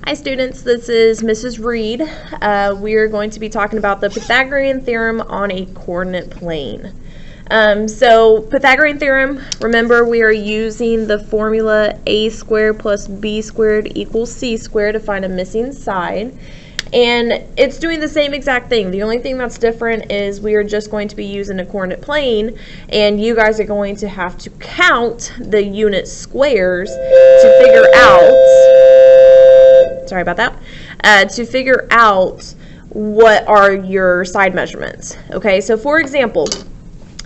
Hi students, this is Mrs. Reed. We are going to be talking about the Pythagorean theorem on a coordinate plane. So Pythagorean theorem, remember we are using the formula a squared plus b squared equals c squared to find a missing side. And it's doing the same exact thing. The only thing that's different is we are just going to be using a coordinate plane, and you guys are going to have to count the unit squares to figure out, sorry about that, to figure out what are your side measurements. Okay, so for example,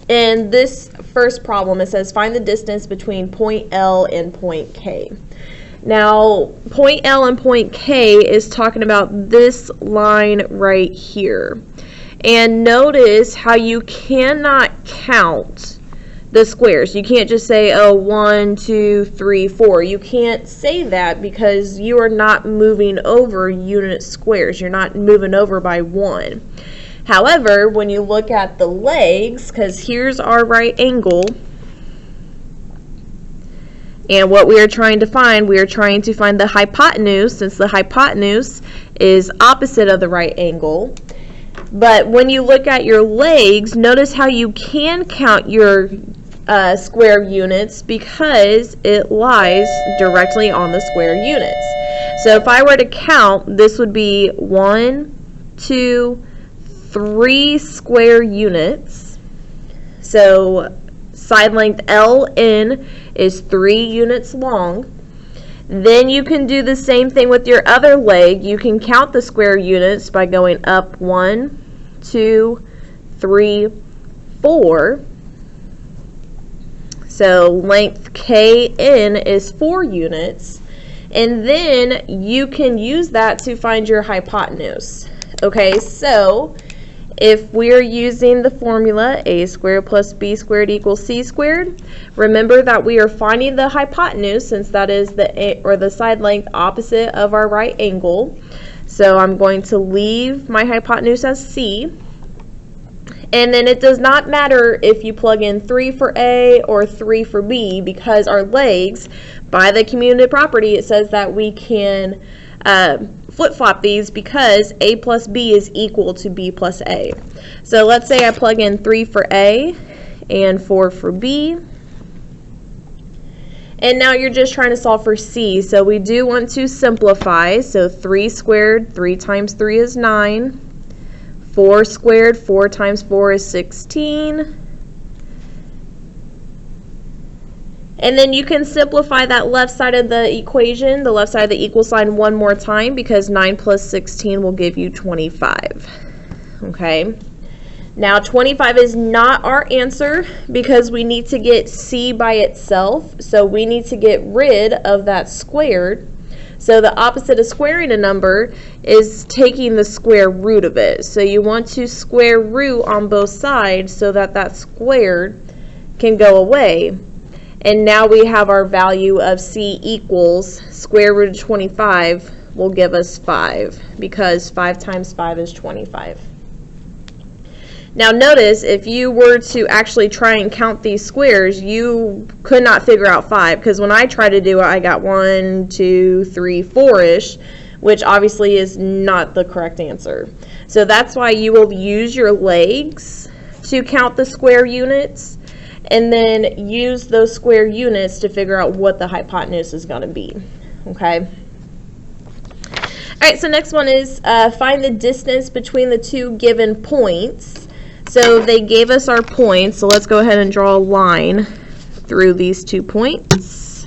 in this first problem, it says find the distance between point L and point K. Now, point L and point K is talking about this line right here. And notice how you cannot count the squares. You can't just say, oh, 1, 2, 3, 4. You can't say that because you are not moving over unit squares. You're not moving over by 1. However, when you look at the legs, because here's our right angle, and what we are trying to find, we are trying to find the hypotenuse, since the hypotenuse is opposite of the right angle. But when you look at your legs, notice how you can count your square units because it lies directly on the square units. So if I were to count, this would be 1, 2, 3 square units. So side length LN is 3 units long. Then you can do the same thing with your other leg. You can count the square units by going up 1, 2, 3, 4. So length KN is 4 units. And then you can use that to find your hypotenuse. Okay, so if we're using the formula a squared plus b squared equals c squared, remember that we are finding the hypotenuse since that is the side length opposite of our right angle. So I'm going to leave my hypotenuse as c. And then it does not matter if you plug in 3 for a or 3 for b, because our legs, by the commutative property, it says that we can flip-flop these because a plus b is equal to b plus a. So let's say I plug in 3 for a and 4 for b. And now you're just trying to solve for c. So we do want to simplify. So 3 squared, 3 times 3 is 9. 4 squared, 4 times 4 is 16. And then you can simplify that left side of the equation, the left side of the equal sign, one more time because 9 plus 16 will give you 25. Okay. Now 25 is not our answer because we need to get c by itself. So we need to get rid of that squared. So the opposite of squaring a number is taking the square root of it. So you want to square root on both sides so that that squared can go away. And now we have our value of c equals square root of 25 will give us 5 because 5 times 5 is 25. Now notice if you were to actually try and count these squares, you could not figure out 5 because when I tried to do it, I got 1, 2, 3, 4-ish, which obviously is not the correct answer. So that's why you will use your legs to count the square units, and then use those square units to figure out what the hypotenuse is going to be. Okay. All right, so next one is find the distance between the two given points. So they gave us our points, so let's go ahead and draw a line through these 2 points.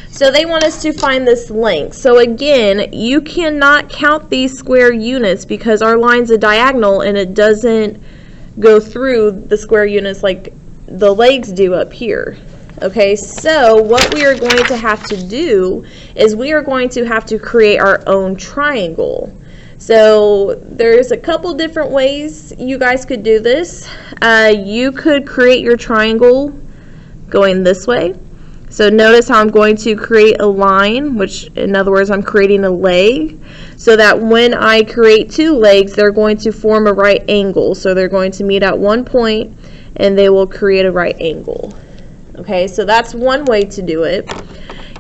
So they want us to find this length. So again, you cannot count these square units because our line's a diagonal and it doesn't go through the square units like the legs do up here. Okay, so what we are going to have to do is we are going to have to create our own triangle. So there's a couple different ways you guys could do this. You could create your triangle going this way. So notice how I'm going to create a line, which in other words I'm creating a leg, so that when I create 2 legs they're going to form a right angle. So they're going to meet at one point and they will create a right angle. Okay, so that's one way to do it.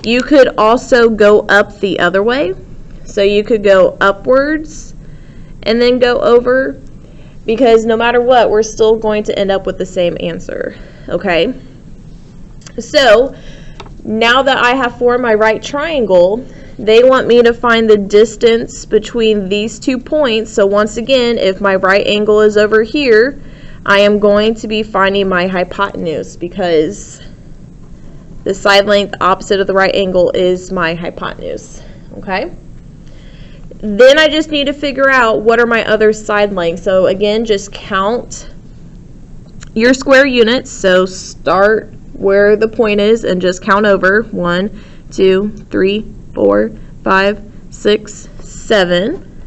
You could also go up the other way. So you could go upwards and then go over, because no matter what, we're still going to end up with the same answer, okay? So now that I have formed my right triangle, they want me to find the distance between these 2 points. So once again, if my right angle is over here, I am going to be finding my hypotenuse, because the side length opposite of the right angle is my hypotenuse, okay? Then I just need to figure out what are my other side lengths. So again, just count your square units. So start where the point is and just count over. 1, 2, 3, 4, 5, 6, 7.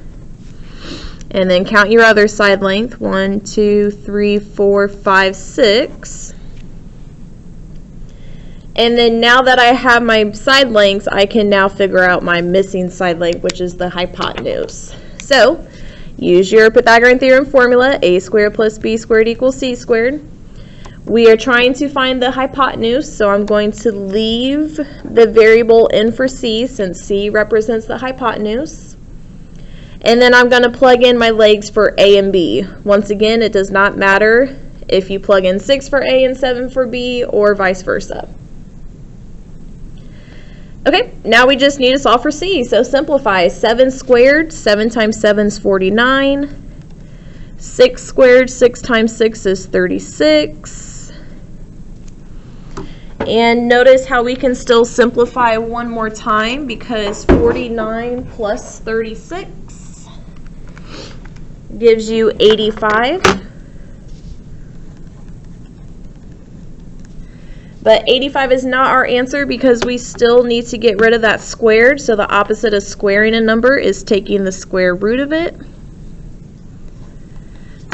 And then count your other side length. 1, 2, 3, 4, 5, 6. And then now that I have my side lengths, I can now figure out my missing side length, which is the hypotenuse. So use your Pythagorean theorem formula, a squared plus b squared equals c squared. We are trying to find the hypotenuse, so I'm going to leave the variable in for c, since c represents the hypotenuse. And then I'm going to plug in my legs for a and b. Once again, it does not matter if you plug in 6 for a and 7 for b, or vice versa. Okay, now we just need to solve for c. So simplify. 7 squared, 7 times 7 is 49. 6 squared, 6 times 6 is 36. And notice how we can still simplify one more time, because 49 plus 36 gives you 85. But 85 is not our answer, because we still need to get rid of that squared. So the opposite of squaring a number is taking the square root of it.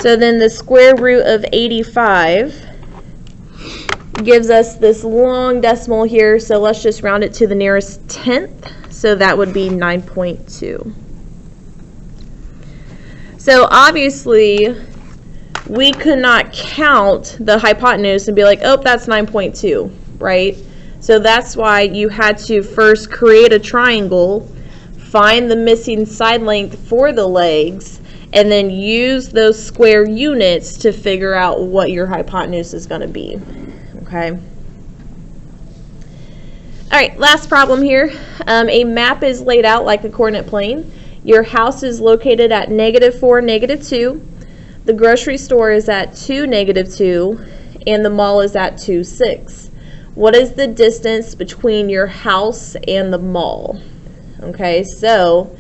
So then the square root of 85 gives us this long decimal here. So let's just round it to the nearest tenth. So that would be 9.2. So obviously, we could not count the hypotenuse and be like, oh, that's 9.2, right? So that's why you had to first create a triangle, find the missing side length for the legs, and then use those square units to figure out what your hypotenuse is going to be, okay? All right, last problem here. A map is laid out like a coordinate plane. Your house is located at -4, -2. The grocery store is at 2, -2, and the mall is at 2, 6. What is the distance between your house and the mall? Okay, so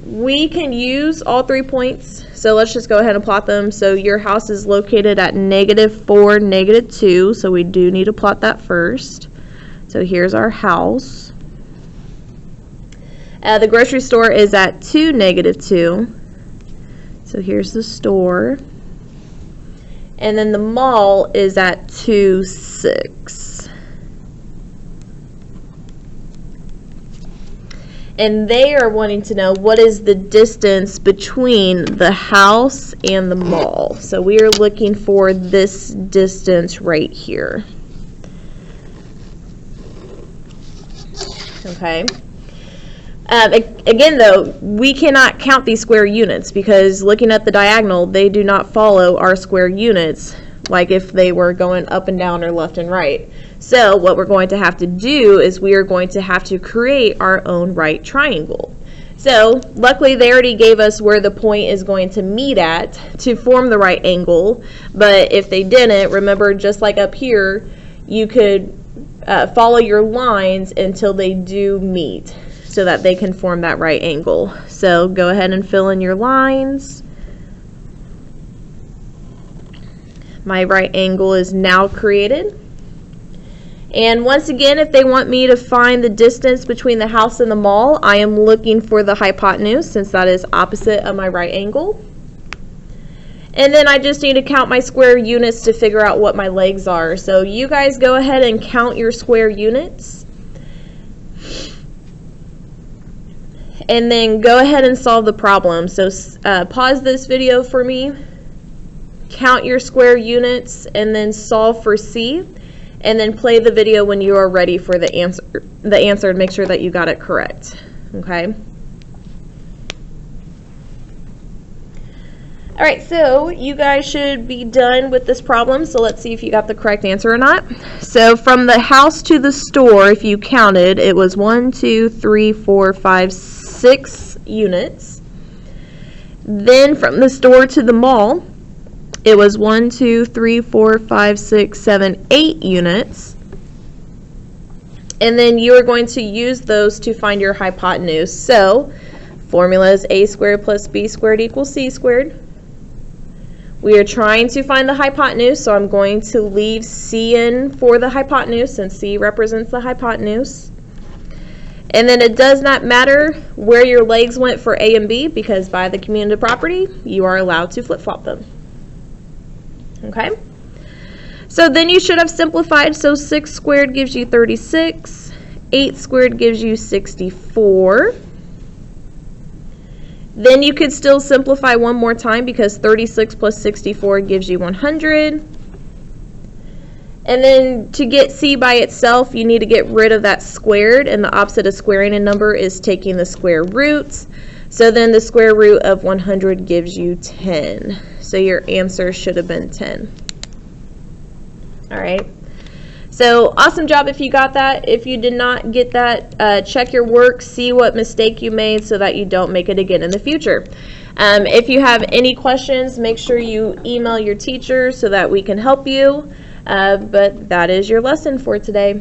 we can use all 3 points. So let's just go ahead and plot them. So your house is located at -4, -2, so we do need to plot that first. So here's our house. The grocery store is at 2, -2. So here's the store. And then the mall is at 2, 6. And they are wanting to know what is the distance between the house and the mall. So we are looking for this distance right here. Okay. Again, though, we cannot count these square units, because looking at the diagonal, they do not follow our square units, like if they were going up and down or left and right. So what we're going to have to do is we are going to have to create our own right triangle. So luckily they already gave us where the point is going to meet at to form the right angle, but if they didn't, remember, just like up here, you could follow your lines until they do meet, so that they can form that right angle. So go ahead and fill in your lines. My right angle is now created. And once again, if they want me to find the distance between the house and the mall, I am looking for the hypotenuse, since that is opposite of my right angle. And then I just need to count my square units to figure out what my legs are. So you guys go ahead and count your square units. And then go ahead and solve the problem. So pause this video for me, count your square units, and then solve for C. and then play the video when you are ready for the answer and make sure that you got it correct. Okay? All right, so you guys should be done with this problem, so let's see if you got the correct answer or not. So from the house to the store, if you counted, it was 1, 2, 3, 4, 5, 6 units. Then from the store to the mall, it was 1, 2, 3, 4, 5, 6, 7, 8 units. And then you are going to use those to find your hypotenuse. So formula is a squared plus b squared equals c squared. We are trying to find the hypotenuse, so I'm going to leave c in for the hypotenuse, since c represents the hypotenuse. And then it does not matter where your legs went for a and b, because by the commutative property, you are allowed to flip-flop them. Okay? So then you should have simplified. So 6 squared gives you 36. 8 squared gives you 64. Then you could still simplify one more time, because 36 plus 64 gives you 100. And then to get c by itself, you need to get rid of that squared, and the opposite of squaring a number is taking the square root. So then the square root of 100 gives you 10. So your answer should have been 10. All right. So awesome job if you got that. If you did not get that, check your work, see what mistake you made so that you don't make it again in the future. If you have any questions, make sure you email your teacher so that we can help you. But that is your lesson for today.